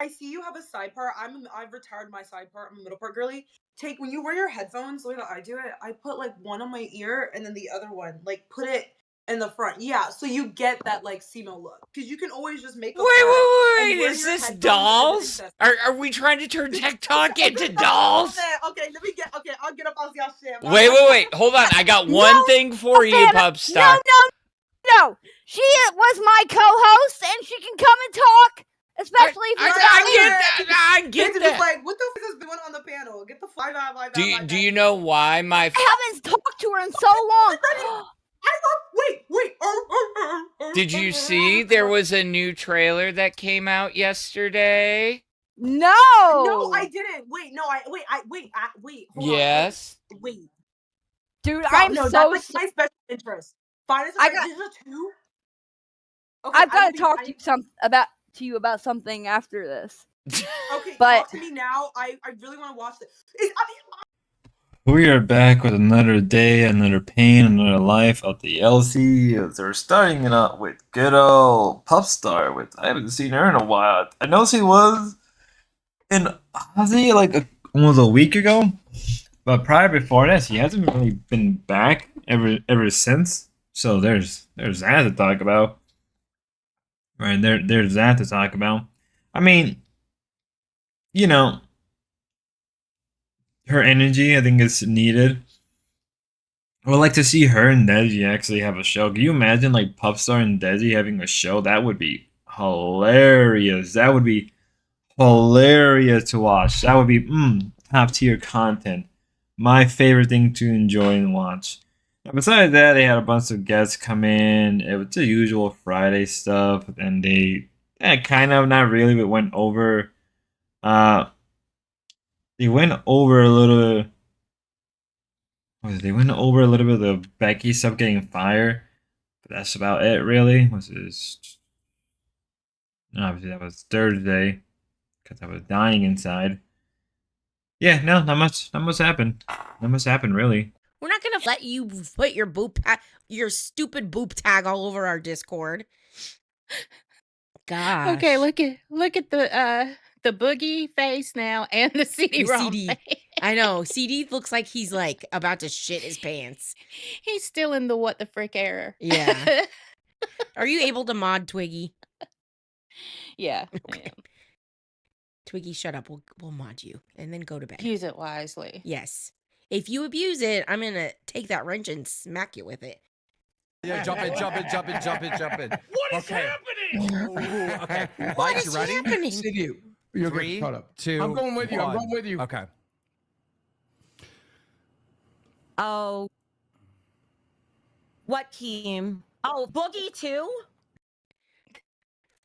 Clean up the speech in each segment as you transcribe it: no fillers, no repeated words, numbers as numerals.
I see you have a side part. I've retired my side part. I'm a middle part girly. When you wear your headphones, the way that I do it, I put like one on my ear and then the other one, like put it in the front. Yeah, so you get that like SEMO look. Because you can always just make a Wait, is this dolls? Are we trying to turn TikTok into dolls? Okay, I'll get up on y'all shit. Wait, hold on. I got one thing for you, Pupstar. No. She was my co-host and she can come and talk. Especially if I get that. Just like, what the fuck is going on the panel? Get the fly out. Do you know why my... I haven't talked to her in so long. Wait. Did you see there was a new trailer that came out yesterday? No, I didn't. Wait. Yes. Wait. Dude, that's like my special interest. Final Fantasy 2. Okay, I've got to talk to you about something after this. Okay, but talk to me now. I really want to watch this. We are back with another day, another pain, another life of the LC. They're starting it out with good old Pupstar, which I haven't seen her in a while. I know she was in Aussie like almost a week ago, but before that, she hasn't really been back ever since. So there's that to talk about. Right, there's that to talk about. I mean, you know, her energy, I think, is needed. I would like to see her and Desi actually have a show. Can you imagine, like, Pupstar and Desi having a show? That would be hilarious. That would be hilarious to watch. That would be top tier content. My favorite thing to enjoy and watch. Now, besides that, they had a bunch of guests come in. It was the usual Friday stuff, and they kind of, not really, but went over. They went over a little. They went over a little bit of the Becky stuff getting fired, but that's about it, really. Obviously that was Thursday, because I was dying inside. Yeah, no, not much happened. Not much happened, really. We're not gonna let you put your stupid boop tag all over our Discord. Gosh. Okay, look at the boogie face now and the CD-ROM face. I know. CD looks like he's like about to shit his pants. He's still in the what the frick error. Yeah. Are you able to mod Twiggy? Yeah. Okay. Twiggy, shut up. We'll mod you and then go to bed. Use it wisely. Yes. If you abuse it, I'm gonna take that wrench and smack you with it. Yeah, jump in. What is happening? Okay. What is happening? CD, you're 3, caught up. 2, I'm going with you. 1. Okay. Oh. What team? Oh, Boogie too?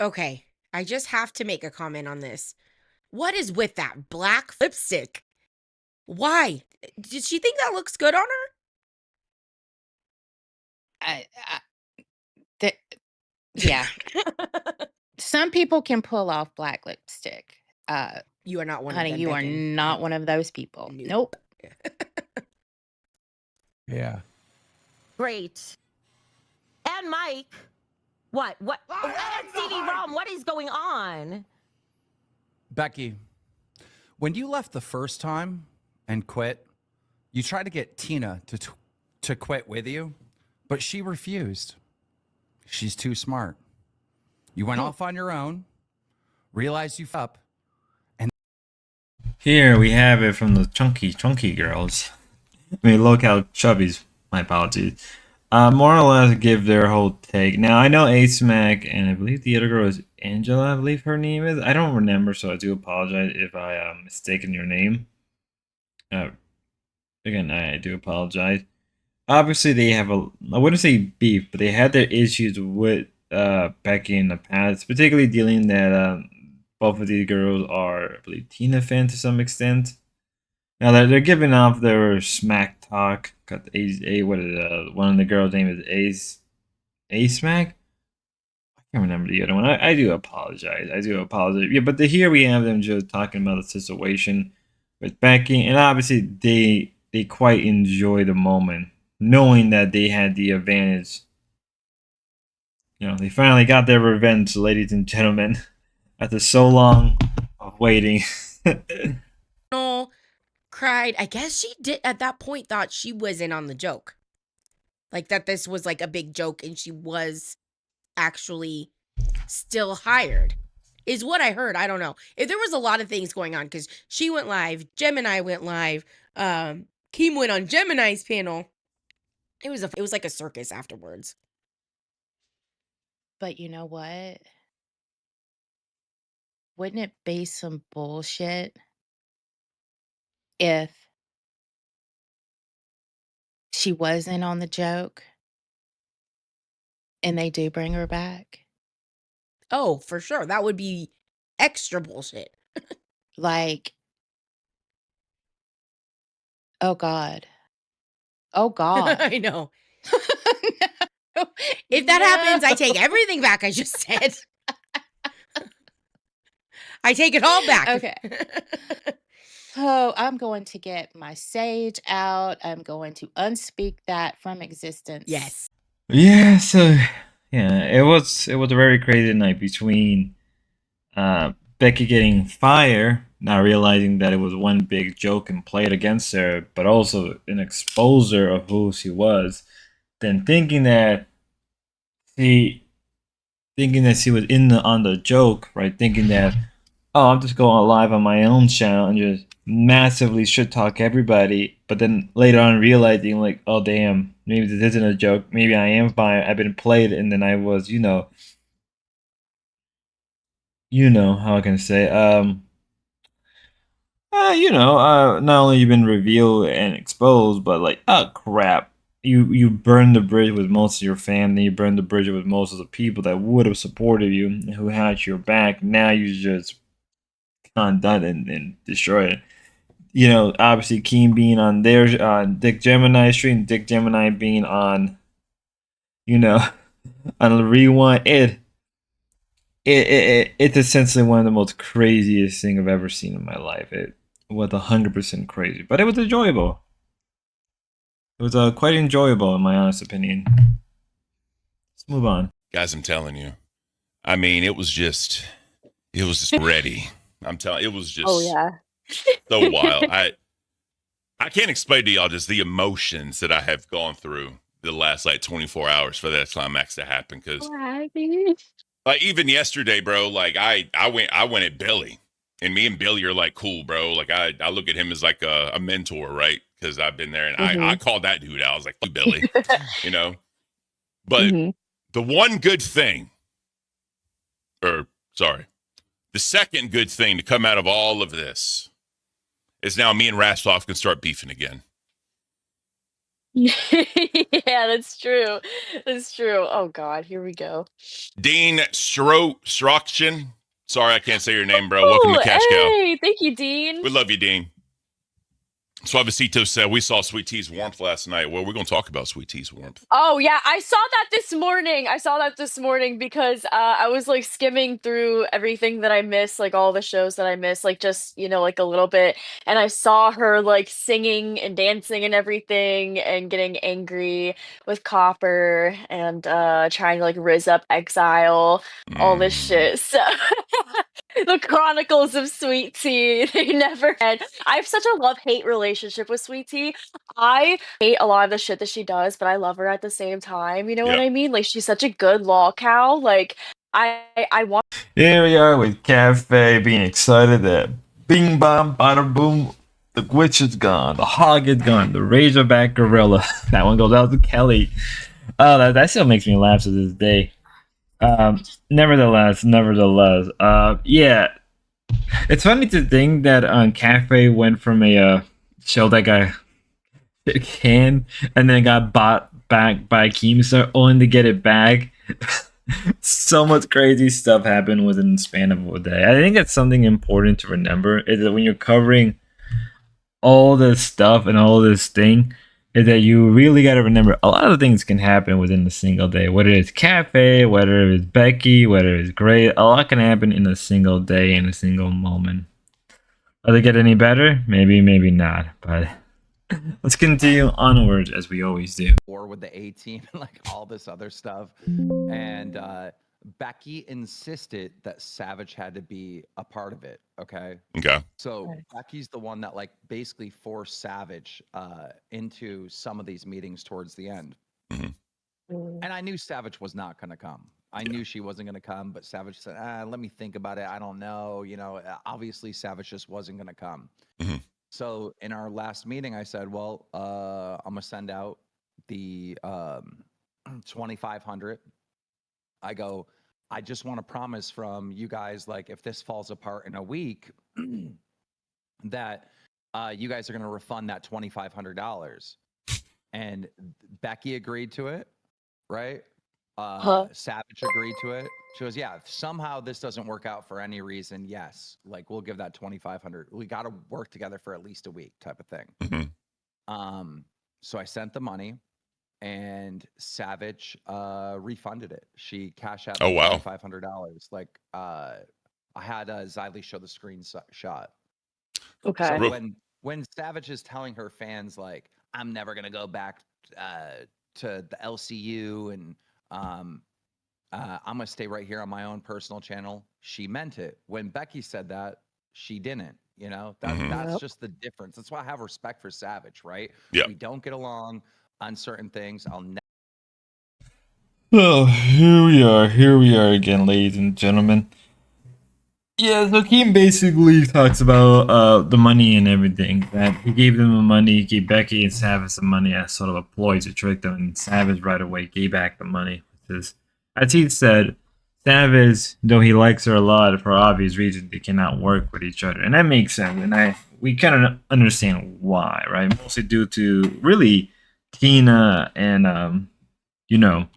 Okay. I just have to make a comment on this. What is with that black lipstick? Why? Did she think that looks good on her? Yeah. Some people can pull off black lipstick. You are not one honey, of them. you are not one of those people. Nope. Yeah. Great. And Mike. What? And CD-ROM, what is going on? Becky, when you left the first time and quit, you tried to get Tina to quit with you, but she refused. She's too smart. You went off on your own, realized you fucked up, and here we have it from the chunky girls. I mean, local chubbies. My apologies. More or less give their whole take. Now, I know A-Smack, and I believe the other girl is Angela, I believe her name is. I don't remember, so I do apologize if I mistaken your name. Again, I do apologize. Obviously, they have I wouldn't say beef, but they had their issues with Becky in the past, particularly dealing that both of these girls are, I believe, Tina fans to some extent. Now they're giving off their smack talk. Got one of the girls' name is A-Smack. I can't remember the other one. I do apologize. Yeah, but here we have them just talking about the situation with Becky, and obviously they quite enjoy the moment, knowing that they had the advantage. You know, they finally got their revenge, ladies and gentlemen, after so long waiting. No, cried. I guess she did at that point thought she was in on the joke. Like that this was like a big joke and she was actually still hired. Is what I heard. I don't know. If there was a lot of things going on because she went live, Gemini went live, Keem went on Gemini's panel. It was like a circus afterwards. But you know what? Wouldn't it be some bullshit if she wasn't on the joke and they do bring her back? Oh, for sure. That would be extra bullshit. Like, oh God. Oh God. I know. If that happens, I take everything back I just said. I take it all back. Okay. Oh, I'm going to get my sage out. I'm going to unspeak that from existence. Yes. Yeah, so yeah, it was a very crazy night between Becky getting fired, not realizing that it was one big joke and played against her, but also an exposure of who she was, then thinking that she was on the joke, right? Thinking that, oh, I'm just going live on my own channel and just massively shit talk everybody, but then later on realizing like, oh damn, maybe this isn't a joke. Maybe I am fine. I've been played, and then I was, how I can say, not only you've been revealed and exposed, but like, oh crap, you burned the bridge with most of your family, you burned the bridge with most of the people that would have supported you, who had your back. Now you just undone and destroyed it. Obviously Keem being on their Dick Gemini stream, Dick Gemini being on, on the rewind. It's essentially one of the most craziest thing I've ever seen in my life. It was 100% crazy, but it was enjoyable. It was quite enjoyable in my honest opinion. Let's move on. Guys, I'm telling you. I mean, it was just ready. I'm telling, it was just so wild. I can't explain to y'all just the emotions that I have gone through the last like 24 hours for that climax to happen. Because like even yesterday, bro, like I went at Billy, and me and Billy are like cool, bro. Like I look at him as like a mentor, right? Because I've been there, and I called that dude out. I was like, Billy, But the one good thing, the second good thing to come out of all of this is now me and Rastov can start beefing again. Yeah, that's true. That's true. Oh God, here we go. Dean Strokshin. Sorry, I can't say your name, bro. Welcome to Cash Cow. Hey, thank you, Dean. We love you, Dean. Suavecito said we saw Sweet Tea's warmth last night. Well, we're going to talk about Sweet Tea's warmth. Oh yeah, I saw that this morning because I was like skimming through everything that I missed, like all the shows that I missed, like just like a little bit, and I saw her like singing and dancing and everything, and getting angry with Copper and trying to like rizz up Exile, all this shit. So the Chronicles of Sweet Tea, they never end. I have such a love-hate relationship with Sweet Tea. I hate a lot of the shit that she does, but I love her at the same time. You know what I mean? Like, she's such a good lol cow. Like, I want. Here we are with Cafe being excited that bing bong bada boom, the witch is gone, the hog is gone, the razorback gorilla. That one goes out to Kelly. Oh, that still makes me laugh to this day. Nevertheless, yeah, it's funny to think that Cafe went from a show that got canned and then got bought back by Keemstar only to get it back. So much crazy stuff happened within the span of a day. I think that's something important to remember, is that when you're covering all this stuff and all this thing, is that you really got to remember a lot of things can happen within a single day. Whether it's Cafe, whether it's Becky, whether it's Gray, a lot can happen in a single day, in a single moment. Will they get any better? Maybe, maybe not. But let's continue onwards as we always do. Or with the A team and like all this other stuff. And Becky insisted that Savage had to be a part of it. Okay. Okay. So Becky's the one that like basically forced Savage into some of these meetings towards the end. And I knew Savage was not going to come. I knew she wasn't going to come, but Savage said, let me think about it. I don't know. You know, obviously Savage just wasn't going to come. So in our last meeting, I said, well, I'm going to send out the 2,500. I go, I just want to promise from you guys, like, if this falls apart in a week, that you guys are going to refund that $2,500. And Becky agreed to it, right? Savage agreed to it. She goes, yeah, if somehow this doesn't work out for any reason, yes, like, we'll give that $2,500. We got to work together for at least a week type of thing. So I sent the money. And Savage refunded it. She cashed out $2,500. Like I had Xylee show the screenshot. Okay. So when Savage is telling her fans like, I'm never gonna go back to the LCU and I'm gonna stay right here on my own personal channel, she meant it. When Becky said that, she didn't. You know, that's just the difference. That's why I have respect for Savage, right? Yeah. We don't get along on certain things. Oh, here we are again, ladies and gentlemen. Yeah, so Keem basically talks about the money and everything. That he gave them the money, he gave Becky and Savage some money as sort of a ploy to trick them, and Savage right away gave back the money. Because, as he said, Savage, though he likes her a lot, for obvious reasons, they cannot work with each other. And that makes sense, and we kind of understand why, right? Mostly due to, really, Tina and, you know,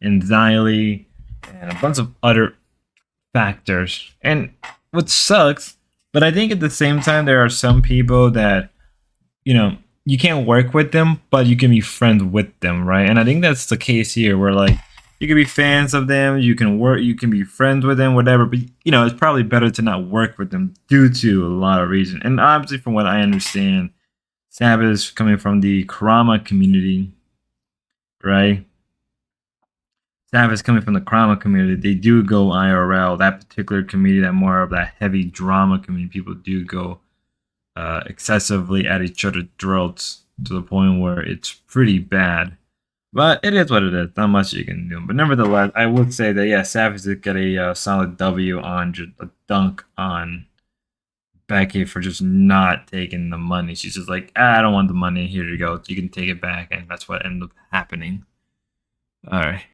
and Xylee, and a bunch of other factors. And what sucks, but I think at the same time, there are some people that, you know, you can't work with them, but you can be friends with them, right? And I think that's the case here, where, like, you can be fans of them, you can be friends with them, whatever, but, you know, it's probably better to not work with them due to a lot of reasons. And obviously, from what I understand, Savage coming from the Karama community, right? Savage coming from the Karama community, they do go IRL. That particular community, that more of that heavy drama community, people do go excessively at each other's throats to the point where it's pretty bad. But it is what it is. Not much you can do. But nevertheless, I would say that, yeah, Savage did get a solid W on just a dunk on Becky for just not taking the money. She's just like, I don't want the money. Here you go. You can take it back. And that's what ended up happening. All right.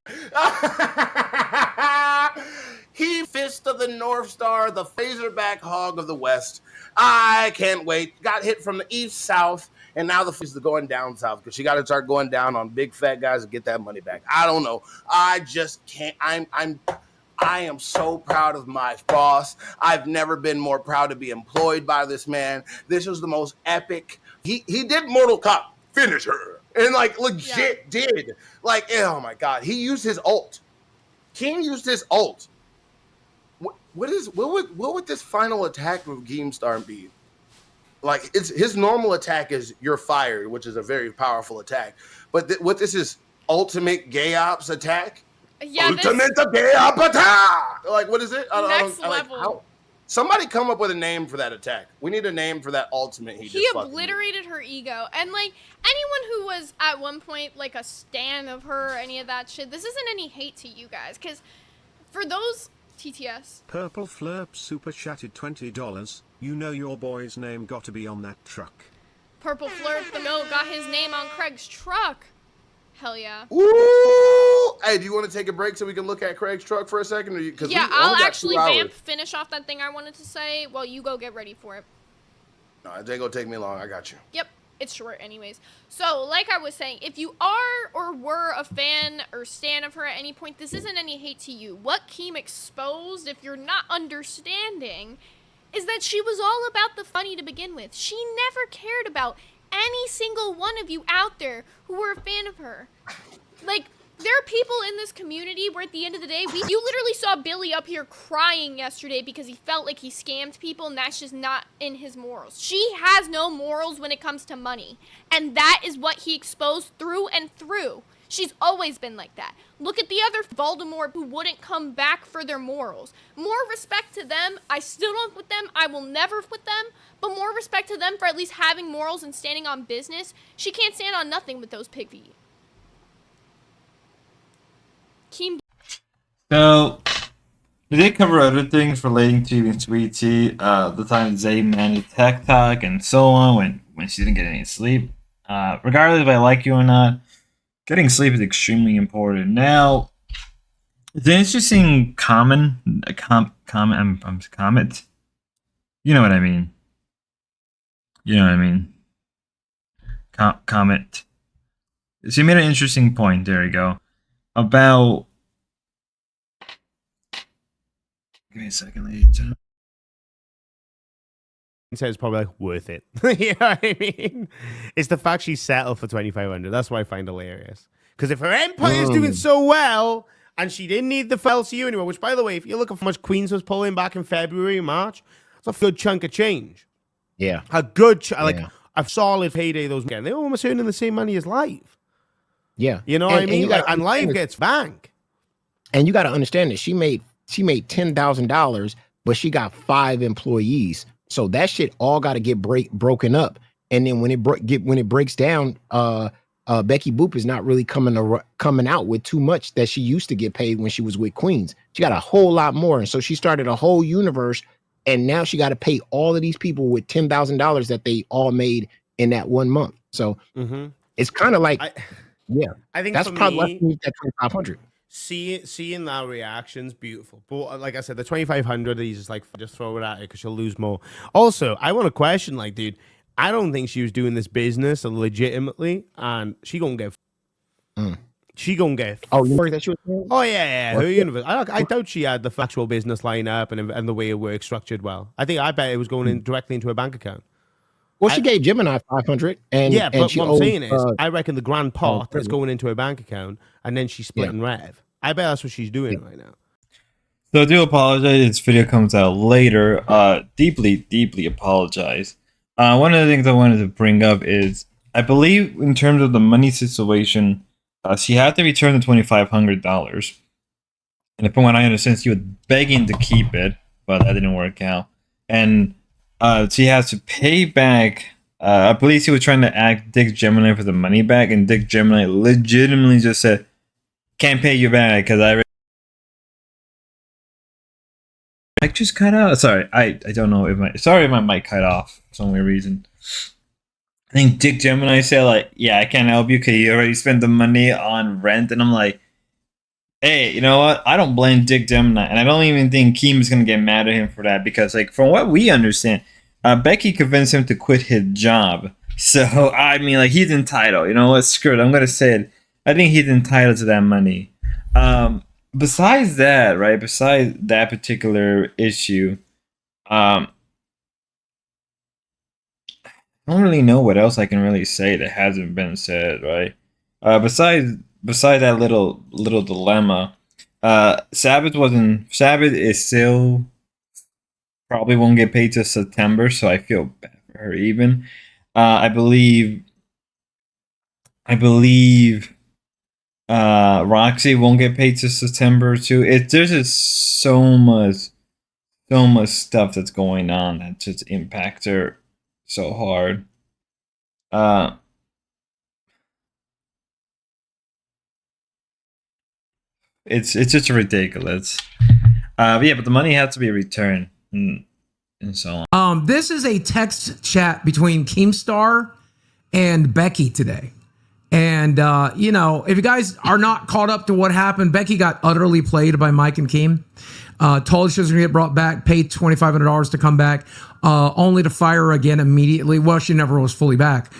He fist of the North Star, the Phaserback hog of the West. I can't wait. Got hit from the east, south, and now the fist is going down south because she got to start going down on big fat guys and get that money back. I don't know. I just can't. I am so proud of my boss. I've never been more proud to be employed by this man. This was the most epic. He did Mortal Kombat finisher and like legit did. Like, oh my God. He used his ult. King used his ult. What would this final attack of Keemstar be? Like, it's his normal attack is you're fired, which is a very powerful attack. But what this is ultimate gay ops attack? Yeah, ultimate gay op attack. Like, what is it? Next level. Somebody come up with a name for that attack. We need a name for that ultimate. He obliterated her ego, and like anyone who was at one point like a stan of her, or any of that shit. This isn't any hate to you guys, because for those TTS. Purple Flurp super chatted $20. You know your boy's name got to be on that truck. Purple Flurp the Mill got his name on Craig's truck. Hell yeah. Ooh! Hey, do you want to take a break so we can look at Craig's truck for a second? Yeah, I'll actually finish off that thing I wanted to say while you go get ready for it. No, it ain't gonna take me long. I got you. Yep. It's short anyways. So, like I was saying, if you are or were a fan or stan of her at any point, this isn't any hate to you. What Keem exposed, if you're not understanding, is that she was all about the funny to begin with. She never cared about any single one of you out there who were a fan of her. Like, there are people in this community where at the end of the day, you literally saw Billy up here crying yesterday because he felt like he scammed people, and that's just not in his morals. She has no morals when it comes to money, and that is what he exposed through and through. She's always been like that. Look at the other Voldemort who wouldn't come back for their morals. More respect to them. I still don't with them. I will never with them. But more respect to them for at least having morals and standing on business. She can't stand on nothing with those pig feet. Keem. So, we did cover other things relating to even Sweet Tea, the time Zay managed Tech Talk and so on when she didn't get any sleep. Regardless if I like you or not, getting sleep is extremely important. Now, it's an interesting comment. You know what I mean. Comment. She made an interesting point, there you go, about... Give me a second, ladies and gentlemen. So it's probably like worth it. You know what I mean? It's the fact she settled for 2,500. That's what I find hilarious. Because if her empire is doing so well and she didn't need the LCU anymore, which by the way, if you look at how much Queens was pulling back in February and March, that's a good chunk of change. Yeah. A good like a solid payday those weekends. They're almost earning the same money as Live. Yeah. You know what I mean? And Live gets bank. And you got to understand that she made $10,000, but she got 5 employees. So that shit all got to get broken up. And then when it breaks down, Becky Boop is not really coming out with too much that she used to get paid when she was with Queens. She got a whole lot more. And so she started a whole universe. And now she got to pay all of these people with $10,000 that they all made in that 1 month. So it's kind of like, I think that's for probably me, less than that 2,500. Seeing that reaction's beautiful, but like I said, the 2,500, he's just like, just throw it at her because she'll lose more. Also, I want to question, like, dude, I don't think she was doing this business legitimately, and she gonna get. She gonna get. Oh, you heard that she was doing? Oh yeah. Her universe. I doubt she had the actual business line up and the way it works structured well. I bet it was going in directly into her bank account. Well, she gave Gemini 500, and yeah, but she what I'm saying is, I reckon the grand pot that's really? going into her bank account, and then she's splitting rev. I bet that's what she's doing right now. So I do apologize. This video comes out later. Deeply apologize. One of the things I wanted to bring up is, I believe in terms of the money situation, she had to return the $2,500. And from what I understand, she was begging to keep it, but that didn't work out. And she has to pay back. I believe she was trying to ask Dick Gemini for the money back, and Dick Gemini legitimately just said, "Can't pay you back because I just cut out." Sorry, I don't know if my mic cut off for some weird reason. I think Dick Gemini said, like, "Yeah, I can't help you because you already spent the money on rent," and I'm like, hey, you know what? I don't blame Dick Gemini, and I don't even think Keem's gonna get mad at him for that, because, like, from what we understand, Becky convinced him to quit his job. So I mean, like, he's entitled. You know what? Screw it. I'm gonna say it. I think he's entitled to that money. Besides that, right? Besides that particular issue, I don't really know what else I can really say that hasn't been said, right? Besides that little dilemma, Sabbath is still probably won't get paid till September, so I feel bad for her even. I believe Roxy won't get paid till September too. There's just so much stuff that's going on that just impacts her so hard. It's just ridiculous. Yeah, but the money has to be returned and so on. This is a text chat between Keemstar and Becky today. And, you know, if you guys are not caught up to what happened, Becky got utterly played by Mike and Keem. Told she was going to get brought back, paid $2,500 to come back, only to fire her again immediately. Well, she never was fully back,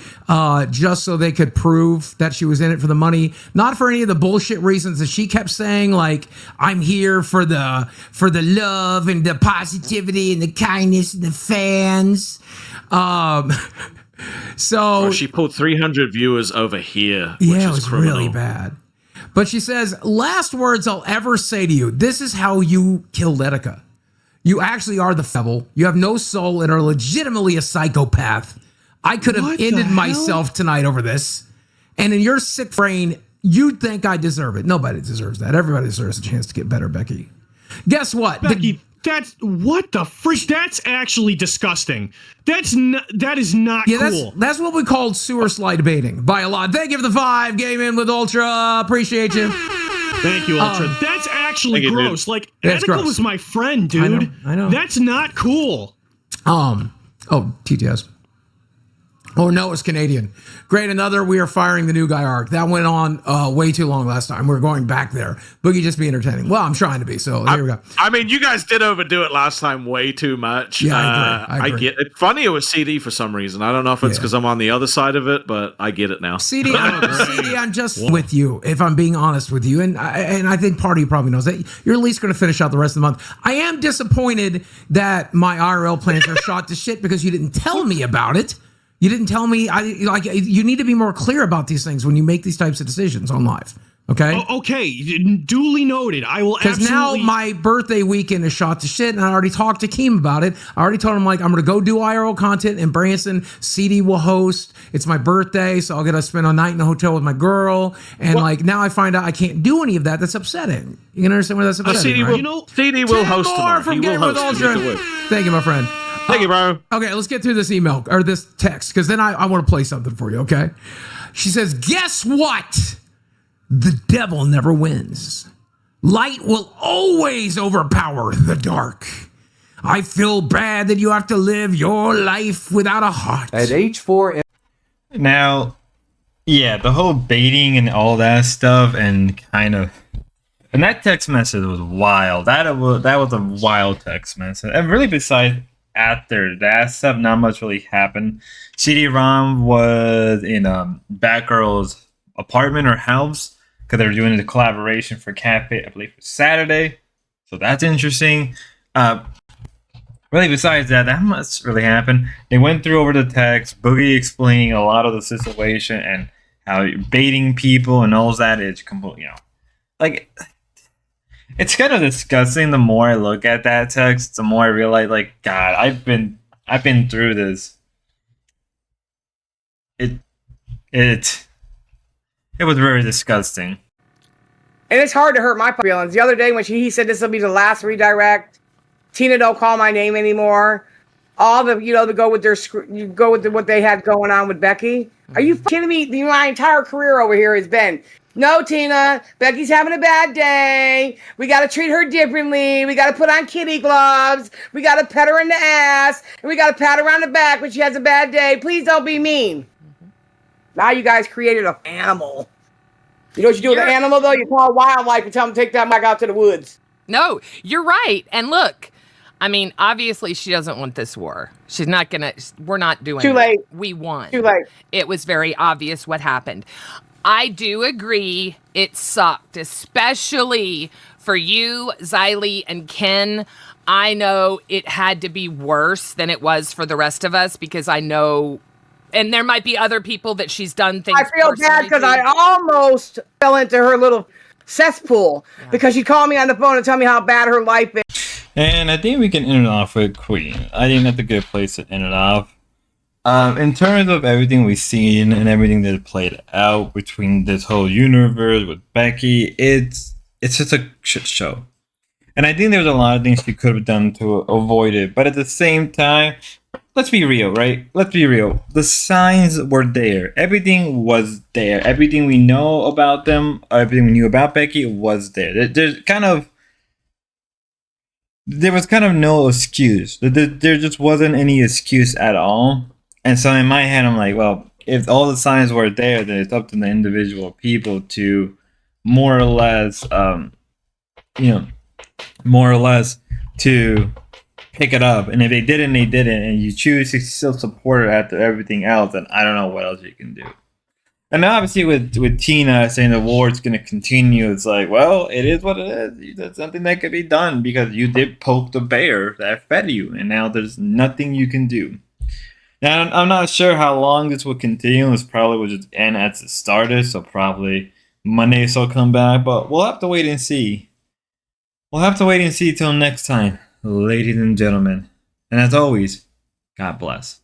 just so they could prove that she was in it for the money, not for any of the bullshit reasons that she kept saying, like, I'm here for the love and the positivity and the kindness and the fans. So she pulled 300 viewers over here. Yeah, which it is was criminal. really bad. But she says, last words I'll ever say to you. This is how you killed Etika. You actually are the devil. You have no soul and are legitimately a psychopath. I could have ended myself tonight over this. And in your sick brain, you'd think I deserve it. Nobody deserves that. Everybody deserves a chance to get better, Becky. Guess what? Becky, that's what the frick? That's actually disgusting. That is not cool. That's what we called sewer slide baiting by a lot. Thank you for the 5. Game in with Ultra. Appreciate you. Thank you, Ultra. That's actually gross. Like, That's Attica gross. was my friend, dude. I know. That's not cool. Oh, TTS. Oh, no, it's Canadian. Great, another We Are Firing the New Guy arc. That went on way too long last time. We're going back there. Boogie just be entertaining. Well, I'm trying to be, so here we go. I mean, you guys did overdo it last time way too much. Yeah, I agree. I get it. Funny it was CD for some reason. I don't know if it's because I'm on the other side of it, but I get it now. CD, I'm just with you, if I'm being honest with you. And I think part of you probably knows that. You're at least going to finish out the rest of the month. I am disappointed that my IRL plans are shot to shit because you didn't tell me about it. You didn't tell me. You need to be more clear about these things when you make these types of decisions on live. Okay. Okay. Duly noted. I will absolutely. Because now my birthday weekend is shot to shit, and I already talked to Keem about it. I already told him I'm going to go do IRL content, and Branson CD will host. It's my birthday, so I'll get to spend a night in a hotel with my girl. And now I find out I can't do any of that. That's upsetting. You can understand where that's upsetting. CD right? CD will host tomorrow. From Game with Ultra. Thank you, my friend. Thank you, bro. Okay, let's get through this email or this text because then I want to play something for you, okay? She says, guess what? The devil never wins. Light will always overpower the dark. I feel bad that you have to live your life without a heart. At age 4. Now, yeah, the whole baiting and all that stuff and that text message was wild. That was a wild text message. And really besides after that stuff, not much really happened. CD-ROM was in Batgirl's apartment or house because they were doing the collaboration for Cafe, I believe, for Saturday. So that's interesting. Really, besides that, not much really happened. They went through over the text, Boogie explaining a lot of the situation and how you're baiting people and all that is completely, it's kind of disgusting. The more I look at that text, the more I realize, God, I've been through this. It was very disgusting. And it's hard to hurt my feelings. The other day when he said this will be the last redirect, Tina don't call my name anymore. All the to go with what they had going on with Becky. Are you kidding me? My entire career over here has been, no, Tina, Becky's having a bad day. We got to treat her differently. We got to put on kitty gloves. We got to pet her in the ass. And we got to pat her on the back when she has a bad day. Please don't be mean. Now you guys created an animal. You know what you do with an animal, though? You call wildlife and tell them to take that mic out to the woods. No, you're right. And look, I mean, obviously she doesn't want this war. She's not going to, we're not doing it. Too late. We won. Too late. It was very obvious what happened. I do agree it sucked, especially for you, Xylee, and Ken. I know it had to be worse than it was for the rest of us because I know, and there might be other people that she's done things. I feel bad because I almost fell into her little cesspool because she called me on the phone and tell me how bad her life is. And I think we can end it off with Queen. I think that's a good place to end it off. In terms of everything we've seen and everything that played out between this whole universe with Becky, it's just a shit show. And I think there's a lot of things she could have done to avoid it. But at the same time, let's be real, right? Let's be real. The signs were there. Everything was there. Everything we know about them, everything we knew about Becky was there. There was kind of no excuse. There just wasn't any excuse at all. And so in my head, I'm like, well, if all the signs were there, then it's up to the individual people to more or less to pick it up. And if they didn't, they didn't. And you choose to still support her after everything else, then I don't know what else you can do. And obviously with Tina saying the war is going to continue, it's like, well, it is what it is. That's something that could be done because you did poke the bear that fed you. And now there's nothing you can do. Now, I'm not sure how long this will continue. This probably will just end as it started. So probably Monday she'll come back. But we'll have to wait and see. We'll have to wait and see till next time, ladies and gentlemen. And as always, God bless.